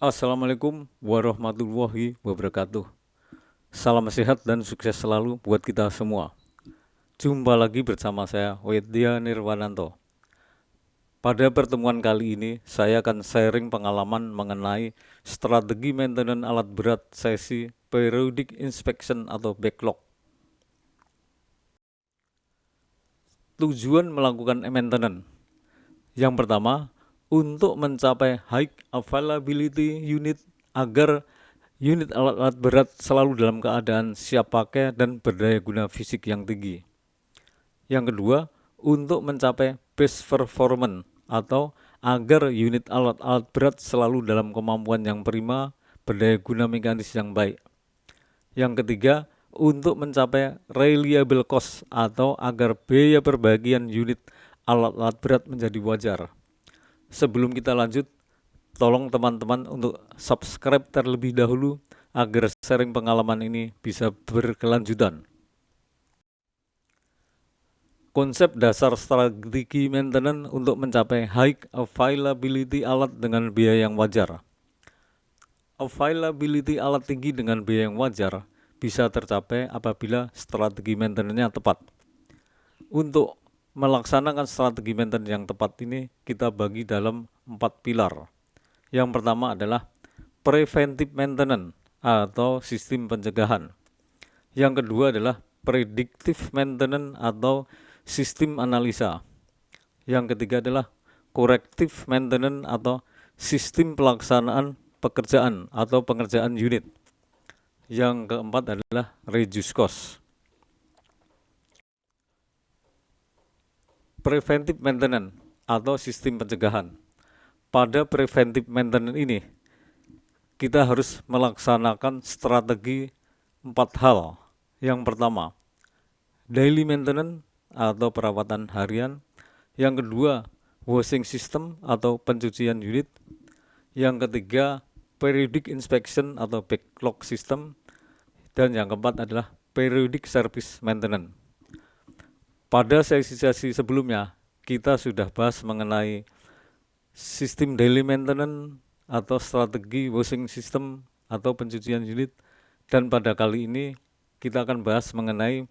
Assalamualaikum warahmatullahi wabarakatuh. Salam sehat dan sukses selalu buat kita semua. Jumpa lagi bersama saya, Wedya Nirwananto. Pada pertemuan kali ini, saya akan sharing pengalaman mengenai strategi maintenance alat berat sesi periodic inspection atau backlog. Tujuan melakukan maintenance. Yang pertama, untuk mencapai high availability unit agar unit alat-alat berat selalu dalam keadaan siap pakai dan berdaya guna fisik yang tinggi. Yang kedua, untuk mencapai best performance atau agar unit alat-alat berat selalu dalam kemampuan yang prima, berdaya guna mekanis yang baik. Yang ketiga, untuk mencapai reliable cost atau agar biaya perbagian unit alat-alat berat menjadi wajar. Sebelum kita lanjut, tolong teman-teman untuk subscribe terlebih dahulu agar sharing pengalaman ini bisa berkelanjutan. Konsep dasar strategi maintenance untuk mencapai high availability alat dengan biaya yang wajar. Availability alat tinggi dengan biaya yang wajar bisa tercapai apabila strategi maintenance-nya tepat. Untuk melaksanakan strategi maintenance yang tepat ini kita bagi dalam 4 pilar. Yang pertama adalah preventive maintenance atau sistem pencegahan. Yang kedua adalah predictive maintenance atau sistem analisa. Yang ketiga adalah corrective maintenance atau sistem pelaksanaan pekerjaan atau pengerjaan unit. Yang keempat adalah reduce cost. Preventive maintenance atau sistem pencegahan. Pada preventive maintenance ini, kita harus melaksanakan strategi 4 hal. Yang pertama, daily maintenance atau perawatan harian. Yang kedua, washing system atau pencucian unit. Yang ketiga, periodic inspection atau backlog system. Dan yang keempat adalah periodic service maintenance. Pada sesi-sesi sebelumnya, kita sudah bahas mengenai sistem daily maintenance atau strategi washing system atau pencucian unit. Dan pada kali ini kita akan bahas mengenai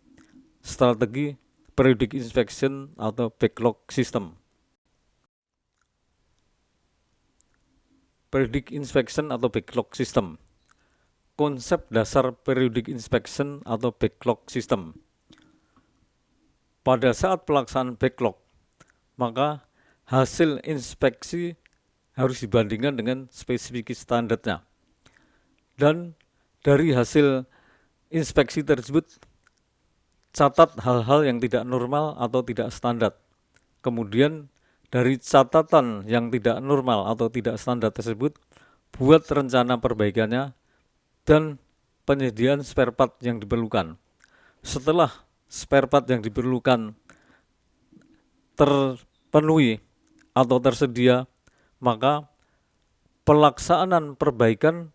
strategi periodic inspection atau backlog system. Periodic inspection atau backlog system. Konsep dasar periodic inspection atau backlog system. Pada saat pelaksanaan backlog, maka hasil inspeksi harus dibandingkan dengan spesifikasi standarnya. Dan dari hasil inspeksi tersebut, catat hal-hal yang tidak normal atau tidak standar. Kemudian dari catatan yang tidak normal atau tidak standar tersebut, buat rencana perbaikannya dan penyediaan spare part yang diperlukan. Setelah spare part yang diperlukan terpenuhi atau tersedia, maka pelaksanaan perbaikan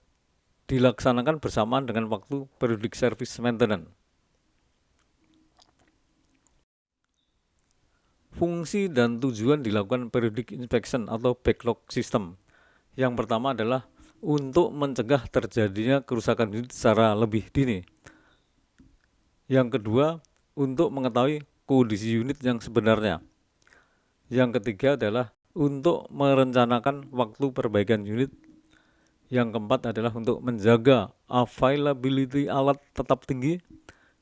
dilaksanakan bersamaan dengan waktu periodic service maintenance. Fungsi dan tujuan dilakukan periodic inspection atau backlog system. Yang pertama adalah untuk mencegah terjadinya kerusakan unit secara lebih dini. Yang kedua, untuk mengetahui kondisi unit yang sebenarnya. Yang ketiga adalah untuk merencanakan waktu perbaikan unit. Yang keempat adalah untuk menjaga availability alat tetap tinggi.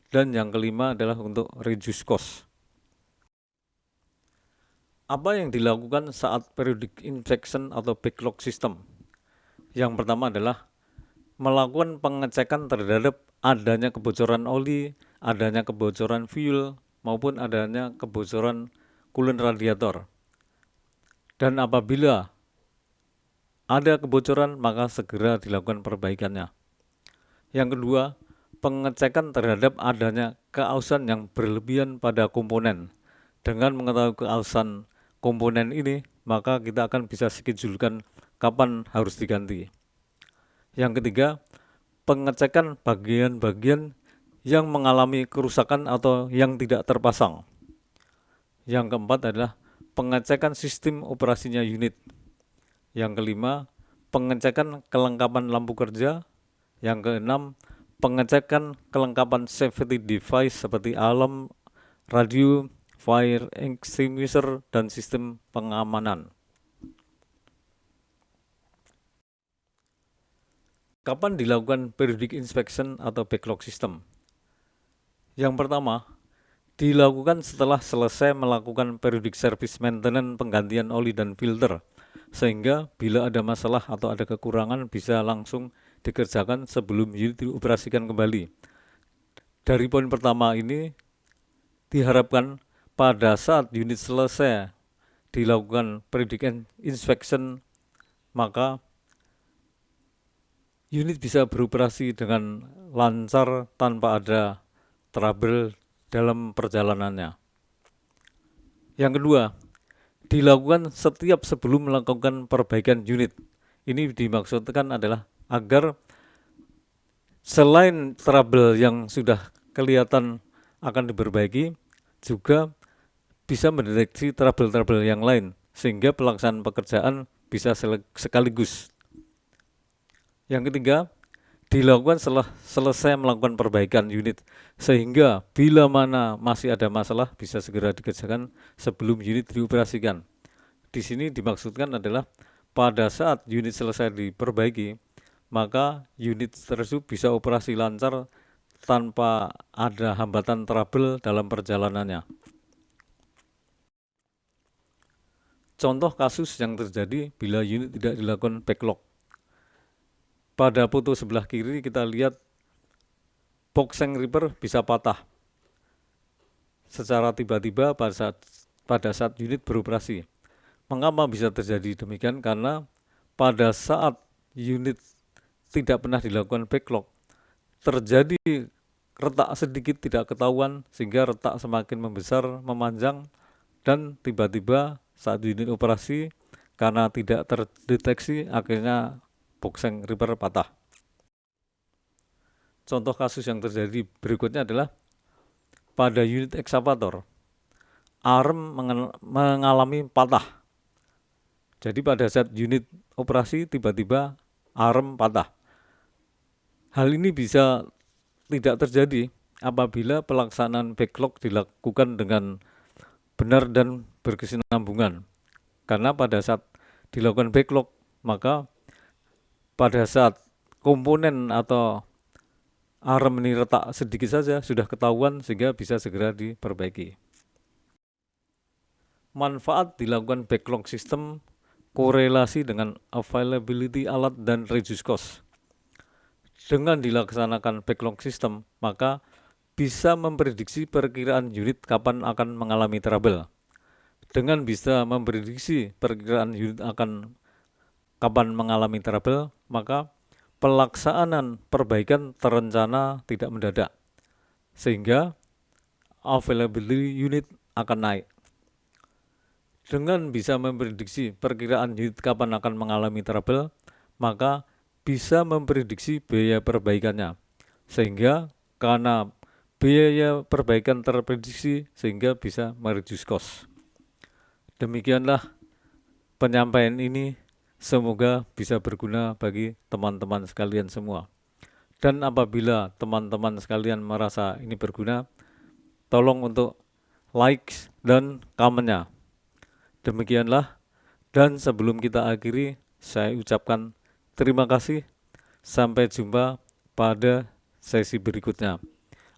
Dan yang kelima adalah untuk reduce cost. Apa yang dilakukan saat periodic inspection atau backlog system? Yang pertama adalah melakukan pengecekan terhadap adanya kebocoran oli, adanya kebocoran fuel, maupun adanya kebocoran coolant radiator. Dan apabila ada kebocoran, maka segera dilakukan perbaikannya. Yang kedua, pengecekan terhadap adanya keausan yang berlebihan pada komponen. Dengan mengetahui keausan komponen ini, maka kita akan bisa schedulekan kapan harus diganti. Yang ketiga, pengecekan bagian-bagian yang mengalami kerusakan atau yang tidak terpasang. Yang keempat adalah pengecekan sistem operasinya unit. Yang kelima, pengecekan kelengkapan lampu kerja. Yang keenam, pengecekan kelengkapan safety device seperti alarm, radio, fire extinguisher, dan sistem pengamanan. Kapan dilakukan periodic inspection atau backlog system? Yang pertama, dilakukan setelah selesai melakukan periodic service maintenance penggantian oli dan filter, sehingga bila ada masalah atau ada kekurangan bisa langsung dikerjakan sebelum unit dioperasikan kembali. Dari poin pertama ini diharapkan pada saat unit selesai dilakukan periodic inspection, maka unit bisa beroperasi dengan lancar tanpa ada trouble dalam perjalanannya. Yang kedua, dilakukan setiap sebelum melakukan perbaikan unit. Ini dimaksudkan adalah agar selain trouble yang sudah kelihatan akan diperbaiki, juga bisa mendeteksi trouble-trouble yang lain, sehingga pelaksanaan pekerjaan bisa sekaligus. Yang ketiga, dilakukan setelah selesai melakukan perbaikan unit, sehingga bila mana masih ada masalah bisa segera dikerjakan sebelum unit dioperasikan. Di sini dimaksudkan adalah pada saat unit selesai diperbaiki, maka unit tersebut bisa operasi lancar tanpa ada hambatan trouble dalam perjalanannya. Contoh kasus yang terjadi bila unit tidak dilakukan backlog. Pada foto sebelah kiri kita lihat boxeng ripper bisa patah secara tiba-tiba pada saat unit beroperasi. Mengapa bisa terjadi demikian? Karena pada saat unit tidak pernah dilakukan backlog, terjadi retak sedikit tidak ketahuan, sehingga retak semakin membesar, memanjang, dan tiba-tiba saat unit operasi karena tidak terdeteksi akhirnya boxeng ripper patah. Contoh kasus yang terjadi berikutnya adalah pada unit ekskavator, arm mengalami patah. Jadi pada saat unit operasi tiba-tiba arm patah. Hal ini bisa tidak terjadi apabila pelaksanaan backlog dilakukan dengan benar dan berkesinambungan. Karena pada saat dilakukan backlog, maka pada saat komponen atau arm ini retak sedikit saja sudah ketahuan sehingga bisa segera diperbaiki. Manfaat dilakukan backlog system korelasi dengan availability alat dan reduce cost. Dengan dilaksanakan backlog system, maka bisa memprediksi perkiraan unit kapan akan mengalami trouble. Dengan bisa memprediksi perkiraan unit akan kapan mengalami trouble, maka pelaksanaan perbaikan terencana tidak mendadak, sehingga availability unit akan naik. Dengan bisa memprediksi perkiraan unit kapan akan mengalami trouble, maka bisa memprediksi biaya perbaikannya, sehingga karena biaya perbaikan terprediksi sehingga bisa mereduce cost. Demikianlah penyampaian ini, semoga bisa berguna bagi teman-teman sekalian semua. Dan apabila teman-teman sekalian merasa ini berguna, tolong untuk like dan komennya. Demikianlah, dan sebelum kita akhiri, saya ucapkan terima kasih. Sampai jumpa pada sesi berikutnya.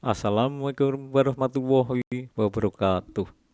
Assalamualaikum warahmatullahi wabarakatuh.